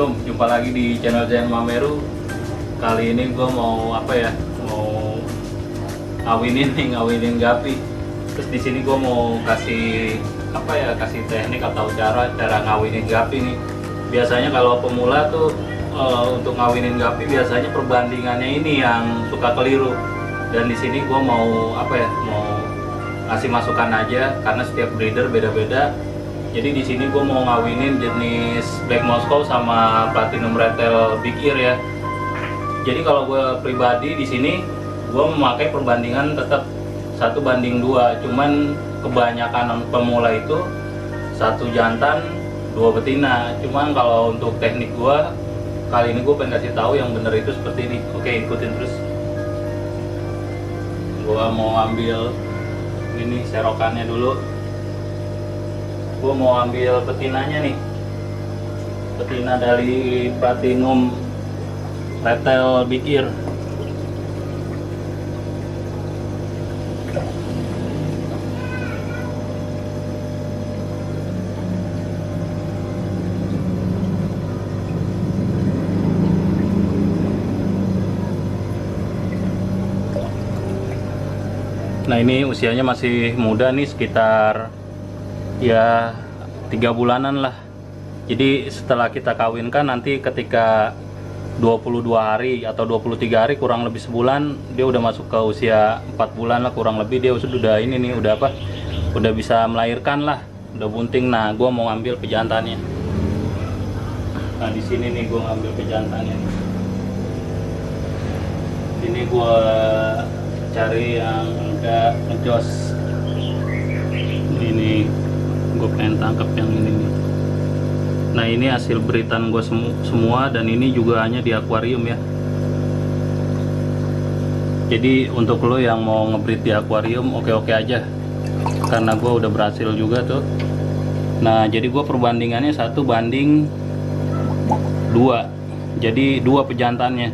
Assalamualaikum, jumpa lagi di channel Zain Mameru. Kali ini gue mau mau ngawinin Gapi. Terus di sini gue mau kasih kasih teknik atau cara ngawinin Gapi nih. Biasanya kalau pemula tuh untuk ngawinin Gapi biasanya perbandingannya ini yang suka keliru. Dan di sini gue mau mau kasih masukan aja karena setiap breeder beda-beda. Jadi di sini gue mau ngawinin jenis Black Moscow sama Platinum Retail Big Ear ya. Jadi kalau gue pribadi di sini gue memakai perbandingan tetap 1:2. Cuman kebanyakan pemula itu 1 jantan 2 betina. Cuman kalau untuk teknik gue kali ini gue pengen kasih tahu yang bener itu seperti ini. Oke, ikutin terus. Gue mau ambil ini serokannya dulu. Gue mau ambil betinanya nih, betina dari Platinum Retail Big Ear. Nah ini usianya masih muda nih, sekitar ya 3 bulanan lah. Jadi setelah kita kawinkan nanti ketika 22 hari atau 23 hari kurang lebih sebulan dia udah masuk ke usia 4 bulan lah kurang lebih. Dia sudah ini nih udah bisa melahirkan lah, udah bunting. Nah gue mau ngambil pejantannya. Nah di sini nih gue ngambil pejantannya. Ini gue cari yang agak ngejos. Ini gue pengen tangkap yang ini nih. Nah ini hasil beritan gue semua dan ini juga hanya di akuarium ya. Jadi untuk lo yang mau ngebreed di akuarium oke-oke aja, karena gue udah berhasil juga tuh. Nah jadi gue perbandingannya 1:2, jadi 2 pejantannya.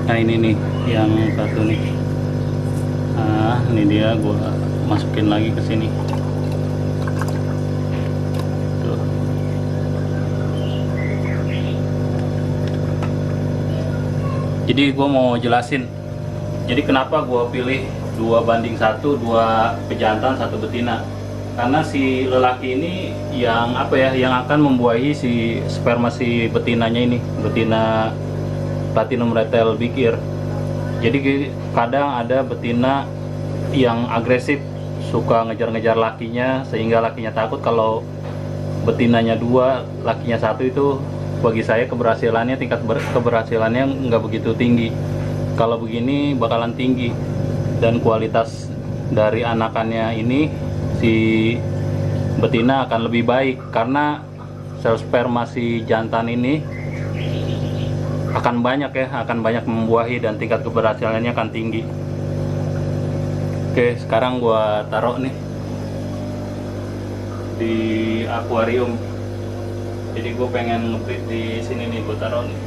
Nah ini nih yang satu nih. Nah ini dia, gue masukin lagi ke sini. Tuh. Jadi gue mau jelasin. Jadi kenapa gue pilih 2:1, 2 pejantan 1 betina. Karena si lelaki ini yang yang akan membuahi si sperma si betinanya ini, betina Platinum Retail Big Ear. Jadi kadang ada betina yang agresif, suka ngejar-ngejar lakinya sehingga lakinya takut. Kalau betinanya 2 lakinya 1 itu bagi saya keberhasilannya, tingkat keberhasilannya nggak begitu tinggi. Kalau begini bakalan tinggi dan kualitas dari anakannya ini si betina akan lebih baik karena sel sperma si jantan ini akan banyak membuahi dan tingkat keberhasilannya akan tinggi. Oke, sekarang gua taruh nih di akuarium. Jadi gue pengen ngebreed di sini nih, gua taruh nih.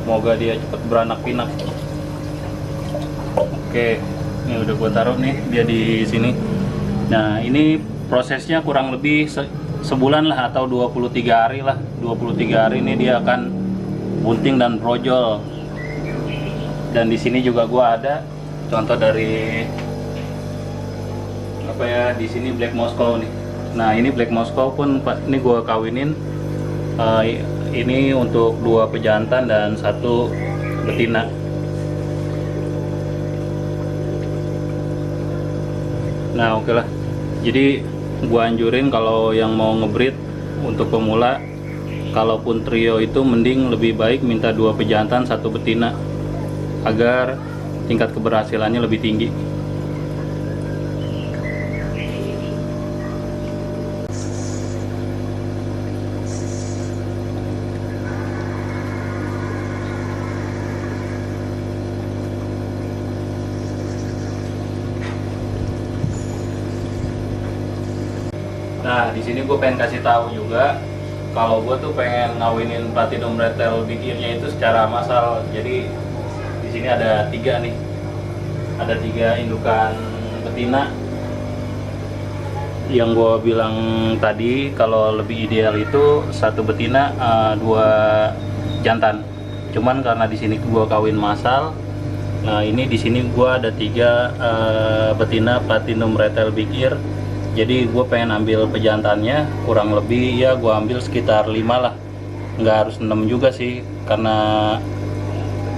Semoga dia cepat beranak pinak. Oke, ini udah gua taruh nih dia di sini. Nah ini prosesnya kurang lebih sebulan lah atau 23 hari lah. 23 hari ini dia akan bunting dan brojol. Dan di sini juga gua ada contoh dari di sini Black Moscow nih. Nah ini Black Moscow pun ini gua kawinin. Ini untuk 2 pejantan dan 1 betina. Nah oke lah. Jadi gua anjurin kalau yang mau ngebreed untuk pemula, kalaupun trio itu mending lebih baik minta 2 pejantan 1 betina agar tingkat keberhasilannya lebih tinggi. Nah, di sini gue pengen kasih tahu juga kalau gue tuh pengen ngawinin Platinum Retail Big Ear-nya itu secara massal. Jadi di Di sini ada 3 nih. Ada 3 indukan betina. Yang gue bilang tadi kalau lebih ideal itu 1 betina, 2 jantan. Cuman karena di sini gue kawin massal, nah ini di sini gue ada 3 betina platinum retail big ear. Jadi gue pengen ambil pejantannya, kurang lebih ya gue ambil sekitar 5 lah, nggak harus 6 juga sih, karena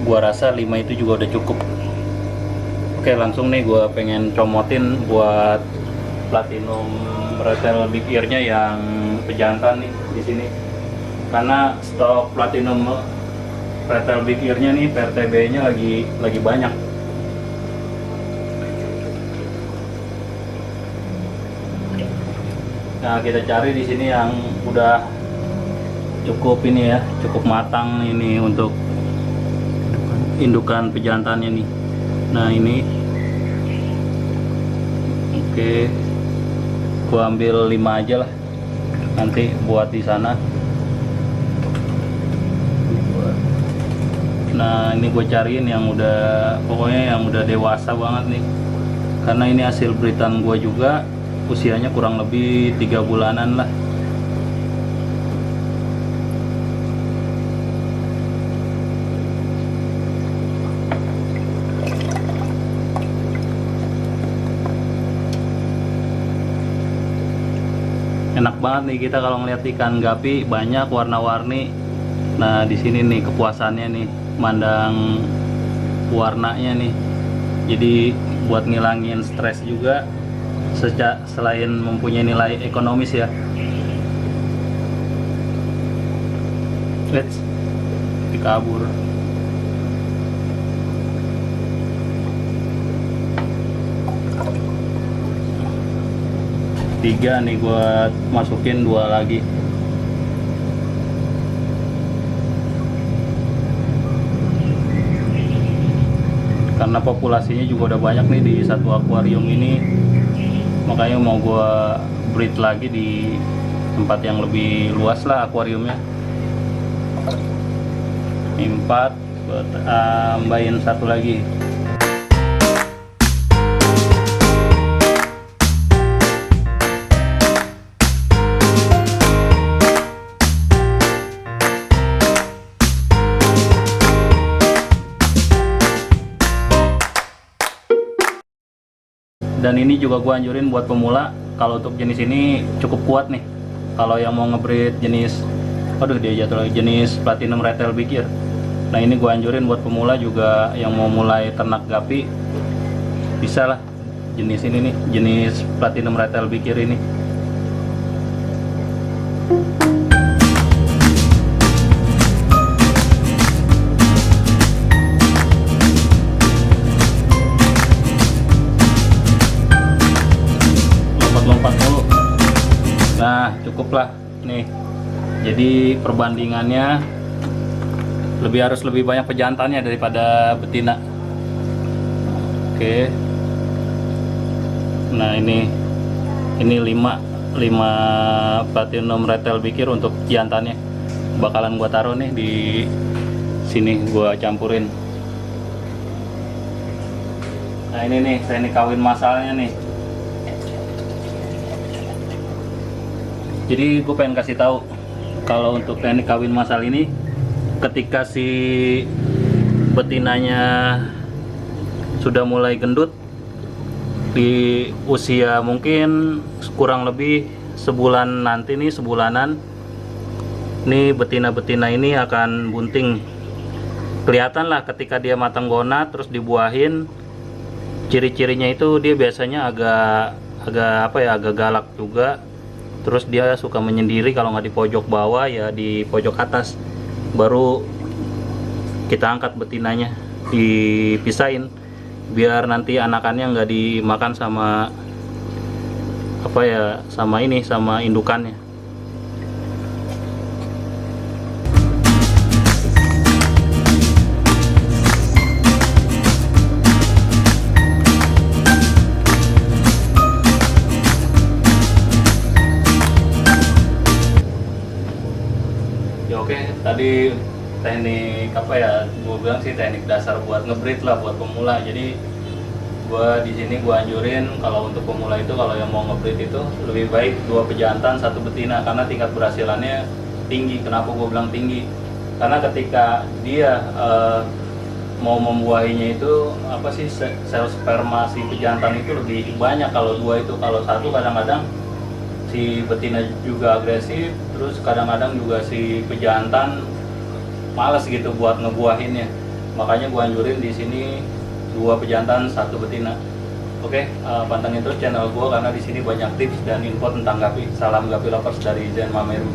gue rasa 5 itu juga udah cukup. Oke, langsung nih gue pengen comotin buat platinum retail big ear-nya yang pejantan nih di sini. Karena stok platinum retail big ear-nya nih PRTB-nya lagi banyak. Nah, kita cari di sini yang udah cukup ini ya, cukup matang ini untuk indukan pejantannya nih. Nah, ini oke, gua ambil 5 aja lah, nanti buat di sana. Nah, ini gue cariin yang udah, pokoknya yang udah dewasa banget nih, karena ini hasil breedan gue juga, usianya kurang lebih 3 bulanan lah. Enak banget nih kita kalau ngeliat ikan gapi banyak warna-warni. Nah, di sini nih kepuasannya nih, mandang warnanya nih. Jadi buat ngilangin stres juga, selain mempunyai nilai ekonomis ya. Let's dikabur. Tiga nih gua masukin 2 lagi. Karena populasinya juga udah banyak nih di satu akuarium ini, makanya mau gua breed lagi di tempat yang lebih luas lah akuariumnya. 4, buat tambahin 1 lagi. Dan ini juga gua anjurin buat pemula, kalau untuk jenis ini cukup kuat nih. Kalau yang mau ngebreed jenis, aduh dia jatuh lagi, jenis platinum retail big ear. Nah, ini gua anjurin buat pemula juga yang mau mulai ternak gapi, bisa lah jenis ini nih, jenis platinum retail big ear ini. Lompat dulu. Nah, cukuplah nih. Jadi perbandingannya harus lebih banyak pejantannya daripada betina. Oke. Nah, ini 5 platinum retail big ear untuk jantannya. Bakalan gua taruh nih di sini, gua campurin. Nah, ini nih, saya ini kawin masalnya nih. Jadi gue pengen kasih tahu kalau untuk teknik kawin massal ini, ketika si betinanya sudah mulai gendut di usia mungkin kurang lebih sebulan nanti nih, sebulanan nih, betina-betina ini akan bunting. Kelihatan lah ketika dia matang gonat terus dibuahin, ciri-cirinya itu dia biasanya agak galak juga. Terus dia suka menyendiri, kalau nggak di pojok bawah ya di pojok atas. Baru kita angkat betinanya, dipisahin biar nanti anakannya nggak dimakan sama sama indukannya. Oke, tadi teknik gue bilang sih teknik dasar buat ngebreed lah buat pemula. Jadi gue di sini gue anjurin kalau untuk pemula itu, kalau yang mau ngebreed itu lebih baik 2 pejantan 1 betina, karena tingkat berhasilannya tinggi. Kenapa gue bilang tinggi? Karena ketika dia mau membuahinya itu apa sih, sel sperma si pejantan itu lebih banyak kalau 2 itu. Kalau 1 kadang-kadang si betina juga agresif, terus kadang-kadang juga si pejantan males gitu buat ngebuahinnya. Makanya gua anjurin di sini 2 pejantan 1 betina. Oke, pantengin terus channel gua karena di sini banyak tips dan info tentang gapi. Salam gapi lovers dari Zen Mameru.